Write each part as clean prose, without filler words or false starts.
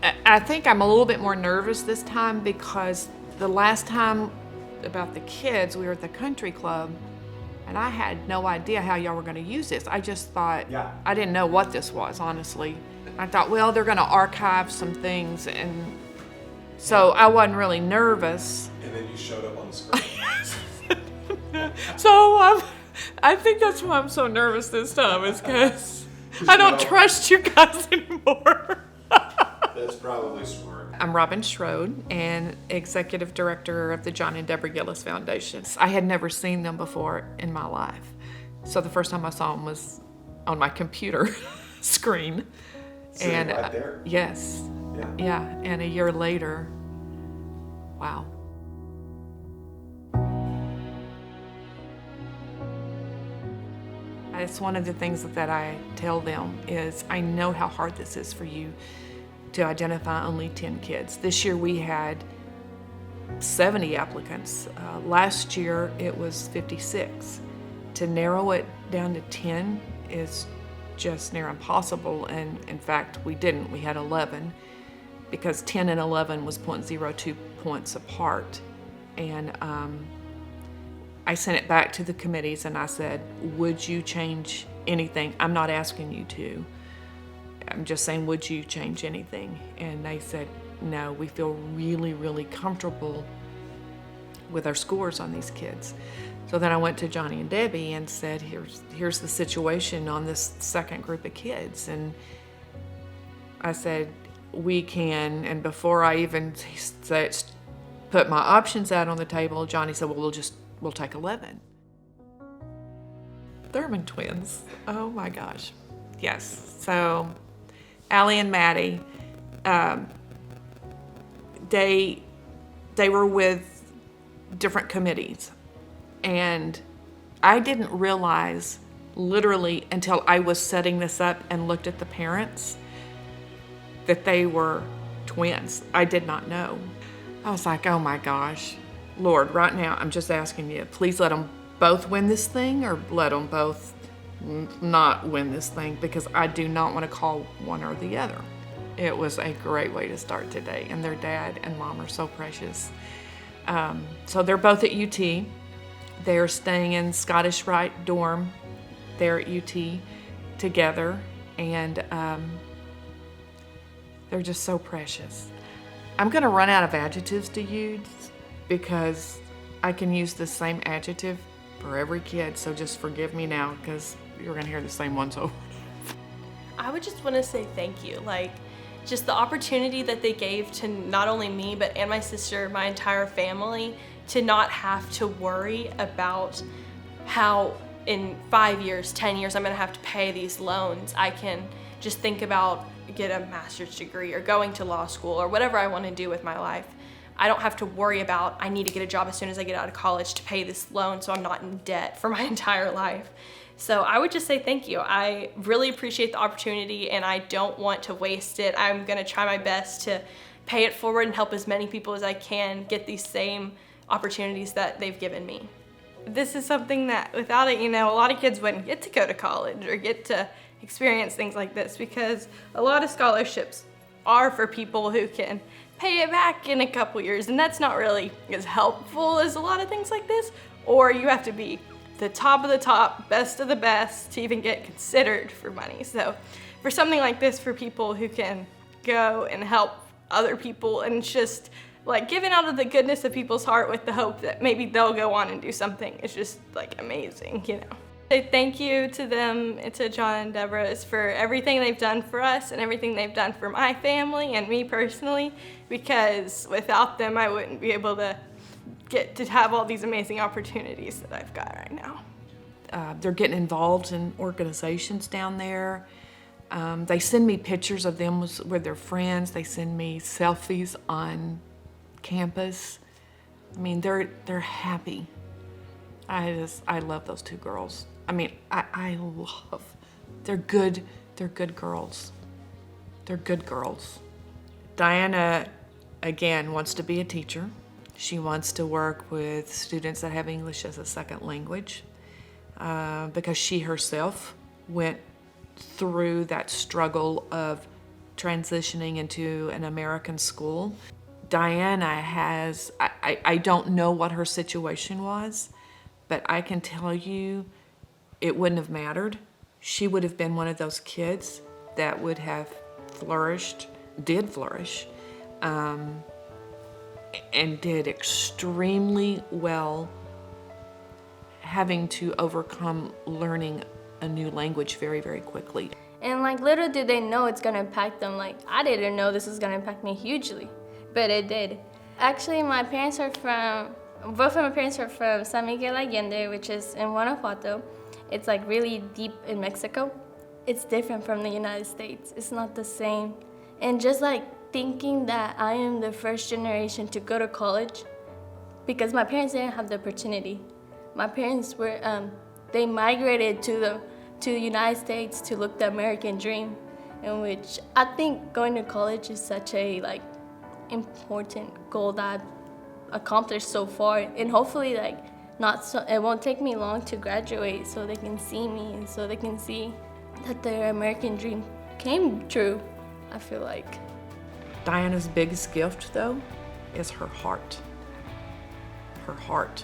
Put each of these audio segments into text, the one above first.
I think I'm a little bit more nervous this time because the last time about the kids, we were at the country club and I had no idea how y'all were going to use this. I just thought, Yeah. I didn't know what this was, honestly. I thought, well, they're going to archive some things, and so I wasn't really nervous. And then you showed up on the screen. So I think that's why I'm so nervous this time, is because I don't trust you guys anymore. That's probably smart. I'm Robin Shrode, and Executive Director of the John and Deborah Gillis Foundation. I had never seen them before in my life. So the first time I saw them was on my computer screen. Sitting right there. Yes. Yeah, and a year later, wow. It's one of the things that I tell them is I know how hard this is for you to identify only 10 kids. This year we had 70 applicants. Last year it was 56. To narrow it down to 10 is just near impossible, and in fact we didn't. We had 11 because 10 and 11 was 0.02 points apart. And I sent it back to the committees and I said, would you change anything? I'm not asking you to. I'm just saying, would you change anything? And they said, no, we feel really, really comfortable with our scores on these kids. So then I went to Johnny and Debbie and said, here's the situation on this second group of kids. And I said, we can, and before I even put my options out on the table, Johnny said, well, we'll take 11. Thurman twins. Oh my gosh. Yes. So Allie and Maddie, they were with different committees, and I didn't realize literally until I was setting this up and looked at the parents that they were twins. I did not know. I was like, oh my gosh, Lord, right now I'm just asking you, please let them both win this thing, or let them both not win this thing, because I do not want to call one or the other. It was a great way to start today, and their dad and mom are so precious. So they're both at UT. They're staying in Scottish Rite dorm there at UT together, and they're just so precious. I'm gonna run out of adjectives to use because I can use the same adjective for every kid, so just forgive me now because you're gonna hear the same ones over. I would just want to say thank you. Like, just the opportunity that they gave to not only me, but and my sister, my entire family, to not have to worry about how in 5 years, 10 years, I'm gonna have to pay these loans. I can just think about get a master's degree or going to law school or whatever I want to do with my life. I don't have to worry about I need to get a job as soon as I get out of college to pay this loan so I'm not in debt for my entire life. So I would just say thank you. I really appreciate the opportunity and I don't want to waste it. I'm gonna try my best to pay it forward and help as many people as I can get these same opportunities that they've given me. This is something that without it, a lot of kids wouldn't get to go to college or get to experience things like this, because a lot of scholarships are for people who can pay it back in a couple years, and that's not really as helpful as a lot of things like this. Or you have to be the top of the top, best of the best to even get considered for money. So for something like this, for people who can go and help other people and just like giving out of the goodness of people's heart with the hope that maybe they'll go on and do something, it's just like amazing, Say thank you to them and to John and Deborah for everything they've done for us and everything they've done for my family and me personally, because without them I wouldn't be able to get to have all these amazing opportunities that I've got right now. They're getting involved in organizations down there. They send me pictures of them with their friends. They send me selfies on campus. I mean, they're happy. I love those two girls. I mean, they're good girls. They're good girls. Diana, again, wants to be a teacher. She wants to work with students that have English as a second language because she herself went through that struggle of transitioning into an American school. Diana has, I don't know what her situation was, but I can tell you it wouldn't have mattered. She would have been one of those kids that would have flourished, did flourish, and did extremely well, having to overcome learning a new language very, very quickly. And like little did they know it's gonna impact them. Like I didn't know this was gonna impact me hugely, but it did. Actually, both of my parents are from San Miguel Allende, which is in Guanajuato. It's like really deep in Mexico. It's different from the United States. It's not the same. And just like thinking that I am the first generation to go to college, because my parents didn't have the opportunity. My parents were, they migrated to the United States to look the American dream, in which I think going to college is such a like important goal that I've accomplished so far, and hopefully like it won't take me long to graduate, so they can see me and so they can see that their American dream came true, I feel like. Diana's biggest gift, though, is her heart. Her heart.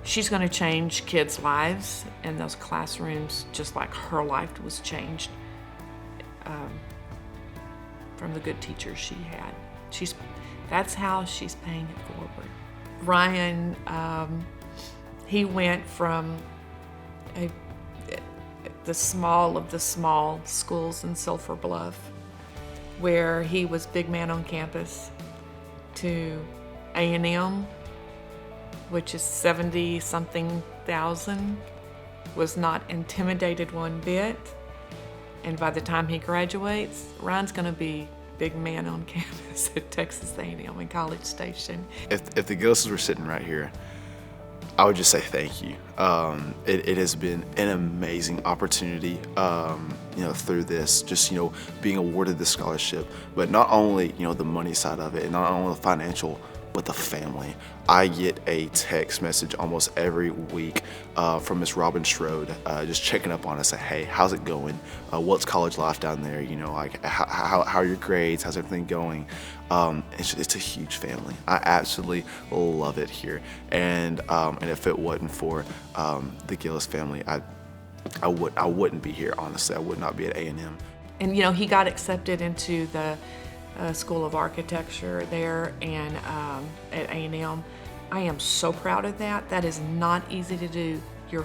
She's going to change kids' lives in those classrooms just like her life was changed from the good teachers she had. That's how she's paying it forward. Ryan, he went from the small of the small schools in Sulphur Bluff, where he was big man on campus, to A&M, which is 70-something thousand, was not intimidated one bit. And by the time he graduates, Ryan's gonna be big man on campus at Texas A&M in College Station. If the Gillises were sitting right here, I would just say thank you. It has been an amazing opportunity, through this, just, being awarded this scholarship, but not only, the money side of it, and not only the financial, but the family. I get a text message almost every week from Miss Robin Shrode, just checking up on us, say, hey, how's it going? What's college life down there? How are your grades? How's everything going? It's a huge family. I absolutely love it here. And if it wasn't for the Gillis family, I wouldn't be here, honestly. I would not be at A&M. And he got accepted into the School of Architecture there and at A&M. I am so proud of that. That is not easy to do your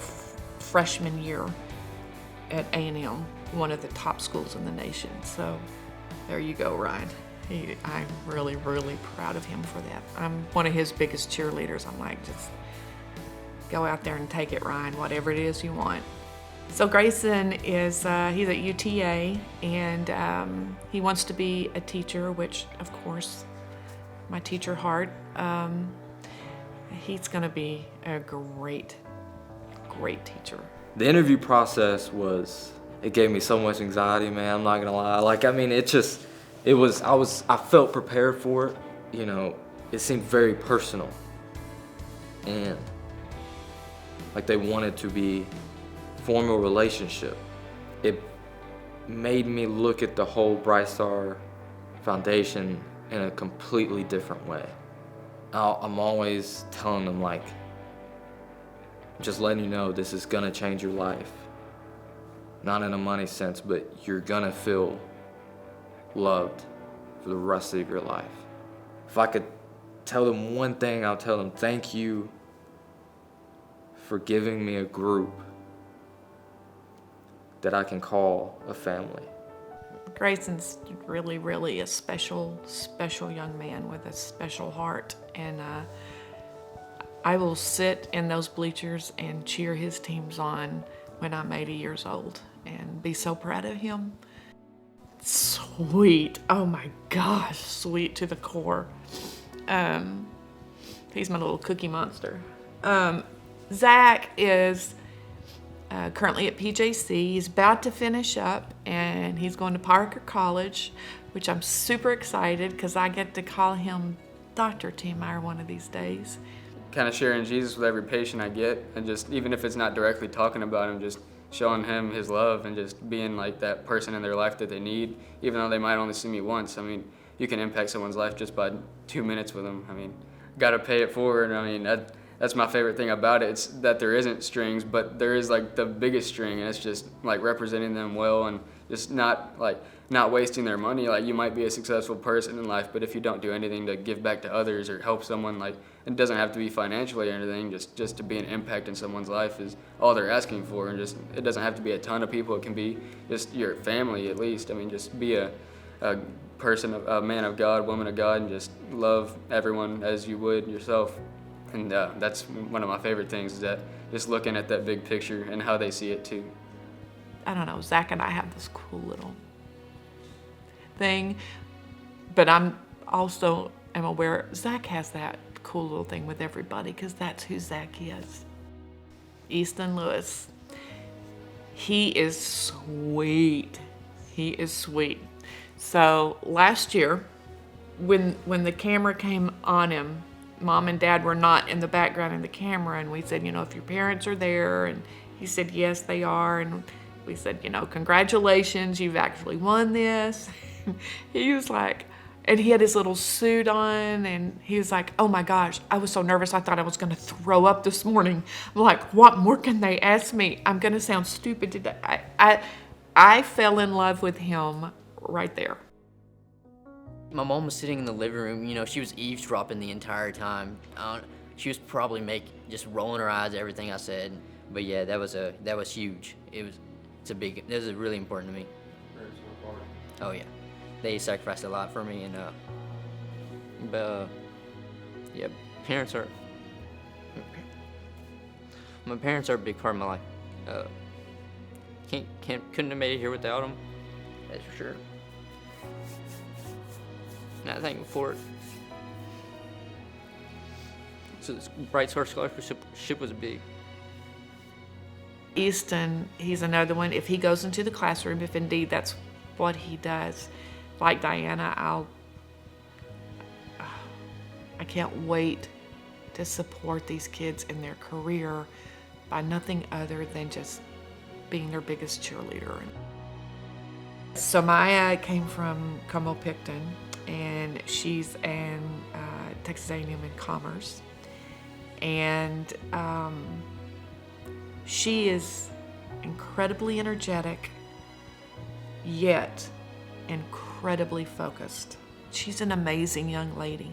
freshman year at A&M, one of the top schools in the nation. So there you go, Ryan. I'm really, really proud of him for that. I'm one of his biggest cheerleaders. I'm like, just go out there and take it, Ryan, whatever it is you want. So Grayson is, he's at UTA, and he wants to be a teacher, which, of course, my teacher heart, he's gonna be a great, great teacher. The interview process it gave me so much anxiety, man, I'm not gonna lie. I felt prepared for it, it seemed very personal. And like they wanted to form a relationship. It made me look at the whole Bright Star Foundation in a completely different way. I'm always telling them, just letting you know this is gonna change your life. Not in a money sense, but you're gonna feel loved for the rest of your life. If I could tell them one thing, I'll tell them thank you for giving me a group that I can call a family. Grayson's really, really a special, special young man with a special heart. And I will sit in those bleachers and cheer his teams on when I'm 80 years old and be so proud of him. Sweet. Oh my gosh, sweet to the core. He's my little cookie monster. Zach is currently at PJC. He's about to finish up, and he's going to Parker College, which I'm super excited because I get to call him Dr. T. Meyer one of these days. Kind of sharing Jesus with every patient I get, and just even if it's not directly talking about him, just showing him his love and just being like that person in their life that they need, even though they might only see me once. I mean, you can impact someone's life just by 2 minutes with them. I mean, got to pay it forward. I mean, that's my favorite thing about it. It's that there isn't strings, but there is like the biggest string, and it's just like representing them well and just not wasting their money. Like, you might be a successful person in life, but if you don't do anything to give back to others or help someone, like, it doesn't have to be financially or anything, just to be an impact in someone's life is all they're asking for. And just, it doesn't have to be a ton of people. It can be just your family at least. I mean, just be a person, a man of God, woman of God, and just love everyone as you would yourself. And that's one of my favorite things, is that just looking at that big picture and how they see it too. I don't know, Zach and I have this cool little thing, but I'm also am aware Zach has that cool little thing with everybody, because that's who Zach is. Easton Lewis, he is sweet. He is sweet. So last year, when the camera came on him, Mom and Dad were not in the background in the camera, and we said, you know, if your parents are there, and he said, yes, they are, and we said, you know, congratulations, you've actually won this. He was like, and he had his little suit on, and he was like, oh my gosh, I was so nervous, I thought I was gonna throw up this morning. I'm like, what more can they ask me? I'm gonna sound stupid today. I fell in love with him right there. My mom was sitting in the living room, you know, she was eavesdropping the entire time. She was probably just rolling her eyes at everything I said. But yeah, that was huge. It was really important to me. Oh yeah, they sacrificed a lot for me, and yeah, my parents are a big part of my life. Couldn't have made it here without them, that's for sure. And I thank them for it. So this Bright Source Scholarship was big. Easton, he's another one. If he goes into the classroom, if indeed that's what he does, like Diana, I can't wait to support these kids in their career by nothing other than just being their biggest cheerleader. So Maya came from Como-Picton, and she's in Texas A&M in Commerce, and she is incredibly energetic, yet incredibly focused. She's an amazing young lady.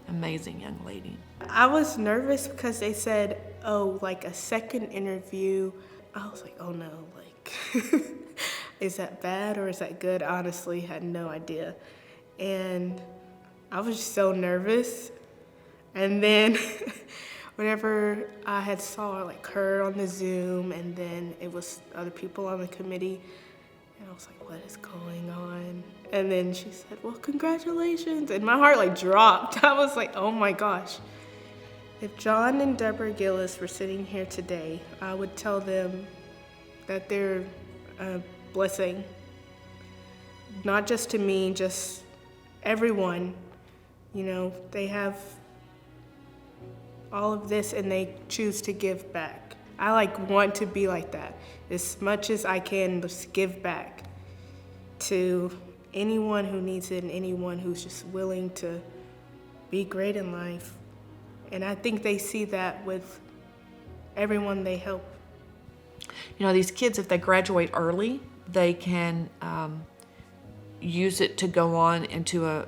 Amazing young lady. I was nervous because they said, oh, like a second interview. I was like, oh no, like, is that bad or is that good? I honestly had no idea. And I was just so nervous. And then whenever I had saw like her on the Zoom, and then it was other people on the committee, and I was like, what is going on? And then she said, well, congratulations. And my heart like dropped. I was like, oh my gosh. If John and Deborah Gillis were sitting here today, I would tell them that they're a blessing. Not just to me, just everyone. You know, they have all of this and they choose to give back. I like want to be like that. As much as I can, just give back to anyone who needs it and anyone who's just willing to be great in life. And I think they see that with everyone they help. You know, these kids, if they graduate early, they can use it to go on into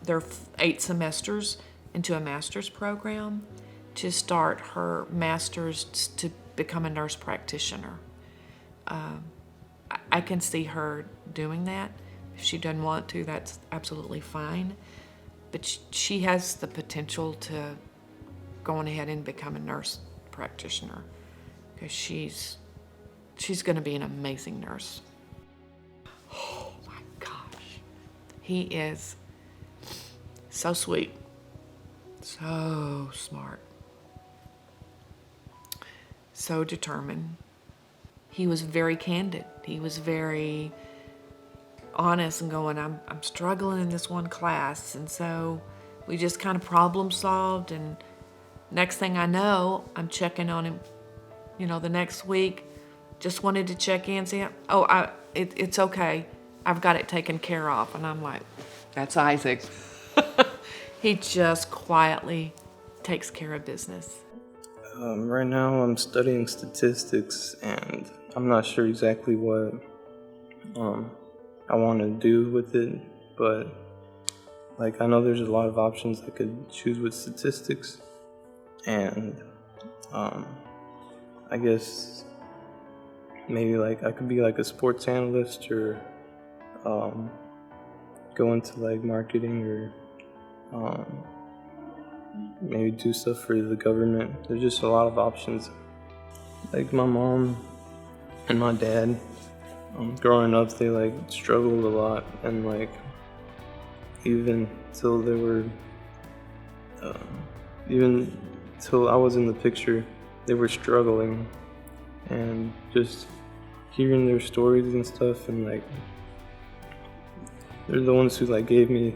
their 8 semesters into a master's program to start her master's to become a nurse practitioner. I can see her doing that. If she doesn't want to, that's absolutely fine. But she has the potential to go on ahead and become a nurse practitioner, because she's going to be an amazing nurse. Oh my gosh. He is so sweet, so smart, so determined. He was very candid. He was very honest and going, I'm struggling in this one class. And so we just kind of problem solved, and next thing I know, I'm checking on him, you know, the next week. just wanted to check in, see, it's okay. I've got it taken care of. And I'm like, that's Isaac. He just quietly takes care of business. Right now I'm studying statistics, and I'm not sure exactly what I want to do with it, but like I know there's a lot of options I could choose with statistics, and I guess maybe like I could be like a sports analyst, or go into like marketing, or maybe do stuff for the government. There's just a lot of options. Like my mom and my dad, growing up, they like struggled a lot, and like even till they were, even till I was in the picture, they were struggling, and just hearing their stories and stuff, and like they're the ones who like gave me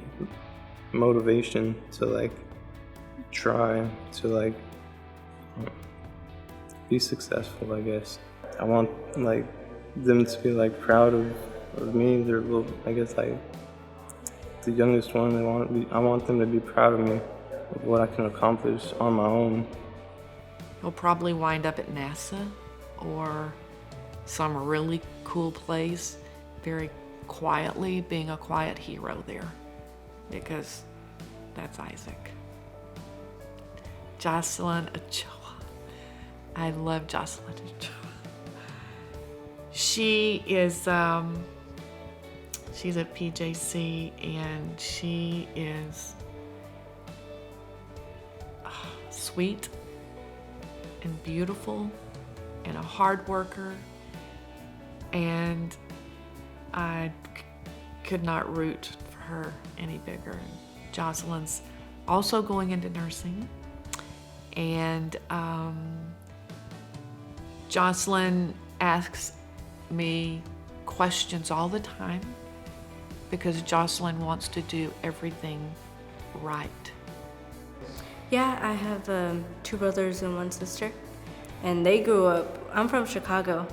motivation to like try to like be successful, I guess. I want like them to be like proud of me. They're little, I guess like the youngest one. I want them to be proud of me, of what I can accomplish on my own. He'll probably wind up at NASA or some really cool place, very quietly being a quiet hero there, because that's Isaac. Jocelyn Ochoa. I love Jocelyn Ochoa. She is, she's at PJC, and she is sweet and beautiful and a hard worker, and I could not root for her any bigger. Jocelyn's also going into nursing, and Jocelyn asks me questions all the time because Jocelyn wants to do everything right. Yeah, I have 2 brothers and 1 sister, and they grew up, I'm from Chicago.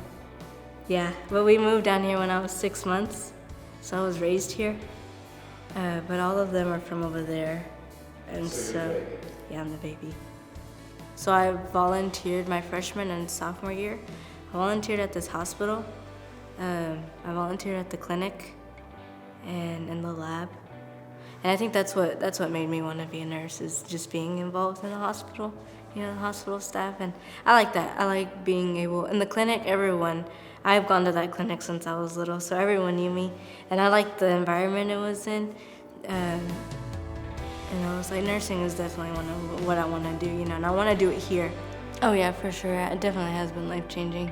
Yeah, but we moved down here when I was 6 months, so I was raised here. But all of them are from over there, and so yeah, I'm the baby. So I volunteered my freshman and sophomore year. I volunteered at this hospital. I volunteered at the clinic and in the lab. And I think that's what made me want to be a nurse, is just being involved in the hospital, the hospital staff. And I like that. I like being able, in the clinic, I've gone to that clinic since I was little, so everyone knew me. And I liked the environment it was in. And I was like, nursing is definitely what I want to do, and I want to do it here. Oh yeah, for sure. It definitely has been life-changing.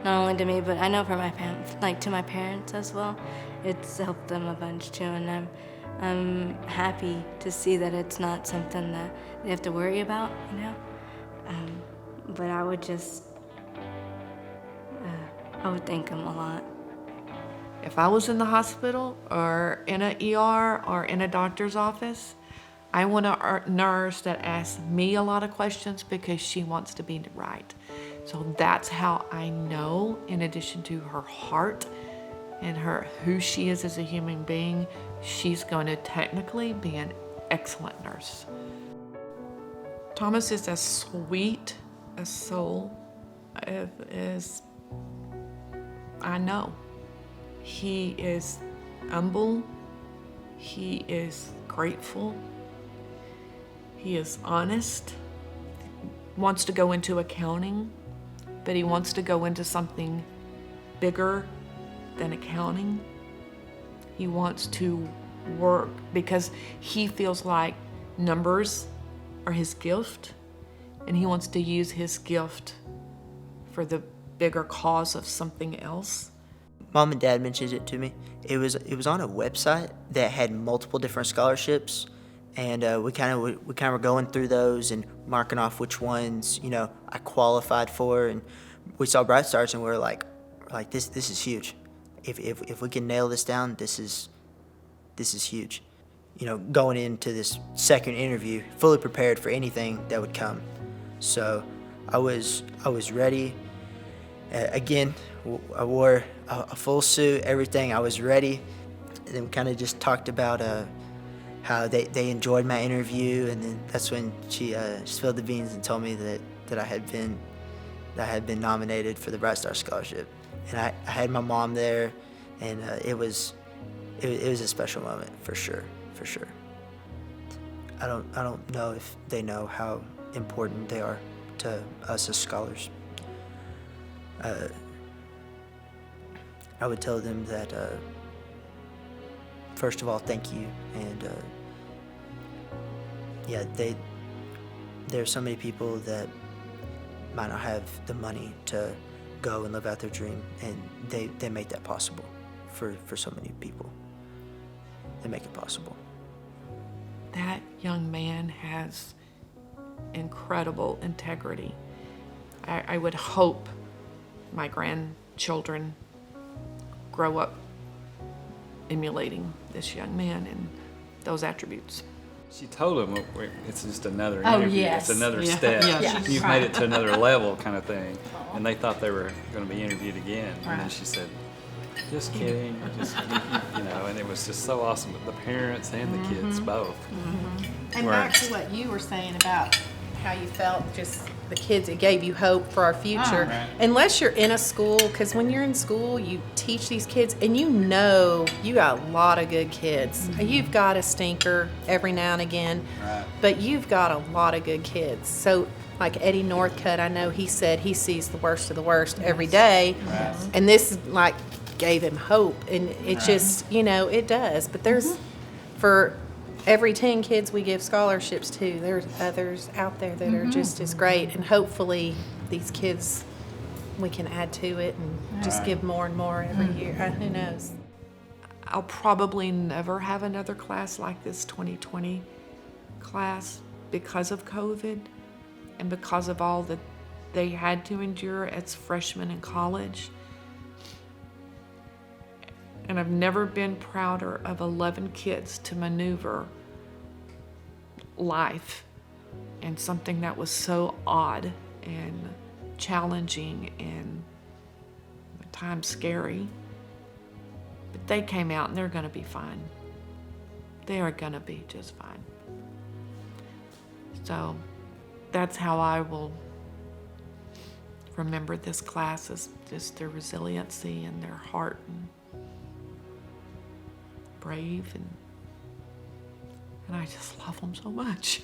Not only to me, but I know for my to my parents as well. It's helped them a bunch too, and I'm happy to see that it's not something that they have to worry about, But I would just, I would thank them a lot. If I was in the hospital or in an ER or in a doctor's office, I want a nurse that asks me a lot of questions because she wants to be right. So that's how I know, in addition to her heart and who she is as a human being, she's going to technically be an excellent nurse. Thomas is as sweet a soul as I know. He is humble. He is grateful. He is honest. Wants to go into accounting, but he wants to go into something bigger than accounting. He wants to work because he feels like numbers are his gift, and he wants to use his gift for the bigger cause of something else. Mom and Dad mentioned it to me. It was on a website that had multiple different scholarships, and we kind of were going through those and marking off which ones I qualified for, and we saw Bright Stars, and we were like this is huge. If we can nail this down, this is huge. Going into this second interview, fully prepared for anything that would come. So I was ready. Again, I wore a full suit, everything. I was ready. And then we kind of just talked about how they enjoyed my interview, and then that's when she spilled the beans and told me that I had been nominated for the Bright Star Scholarship. And I had my mom there, and it was a special moment for sure. I don't know if they know how important they are to us as scholars. I would tell them that first of all, thank you, and there are so many people that might not have the money to go and live out their dream, and they make that possible for so many people. They make it possible. That young man has incredible integrity. I would hope my grandchildren grow up emulating this young man and those attributes. She told him it's just another Oh, interview. yes. It's another Yeah. step. Yeah. You've Right. made it to another level kind of thing. And they thought they were going to be interviewed again. And then Right. she said, just kidding. And it was just so awesome. The parents and the kids both. And were- back to what you were saying about how you felt, just the kids, it gave you hope for our future. Right. Unless you're in a school, because when you're in school, you teach these kids, and you know you got a lot of good kids. You've got a stinker every now and again, Right. but you've got a lot of good kids. So, like Eddie Northcutt, I know he said he sees the worst of the worst every day, Right. and this like gave him hope, and it just, it does. But there's for every 10 kids we give scholarships to, there's others out there that are just as great, and hopefully these kids, we can add to it and just give more and more every year. Who knows? I'll probably never have another class like this 2020 class because of COVID and because of all that they had to endure as freshmen in college. And I've never been prouder of 11 kids to maneuver life and something that was so odd and challenging and at times scary. But they came out and they're going to be fine. They are going to be just fine. So that's how I will remember this class, is just their resiliency and their heart and brave, and I just love them so much.